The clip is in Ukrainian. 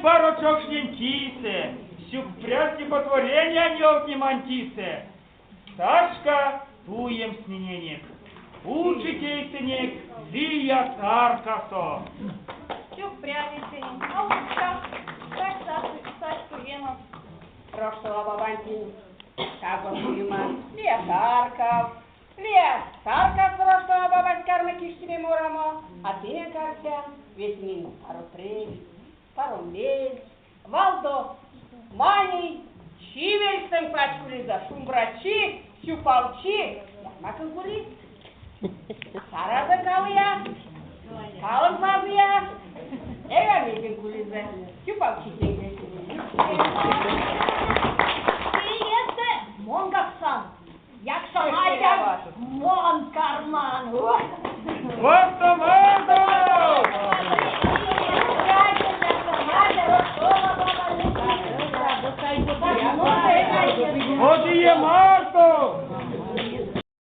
барочок жнентисе, всю прясти потворения не обнимантисе. Сашка, туем снененек, учите сынек, зия царкасо. Чук прядицы, а лучше, так Сашку ема. Прошлого бабантин, как он понимает, Лия Тарков прошлого бабать кармы киштиме морамо, а ты не карся, ведь мин парупрель, парумель, Валдо, Маней, Чивельстен пачкули за шумбрачи, щупалчи, якмакын кули, Сараза калыя, калын бабыя, эга мекин кулизы, щупалчи теңге.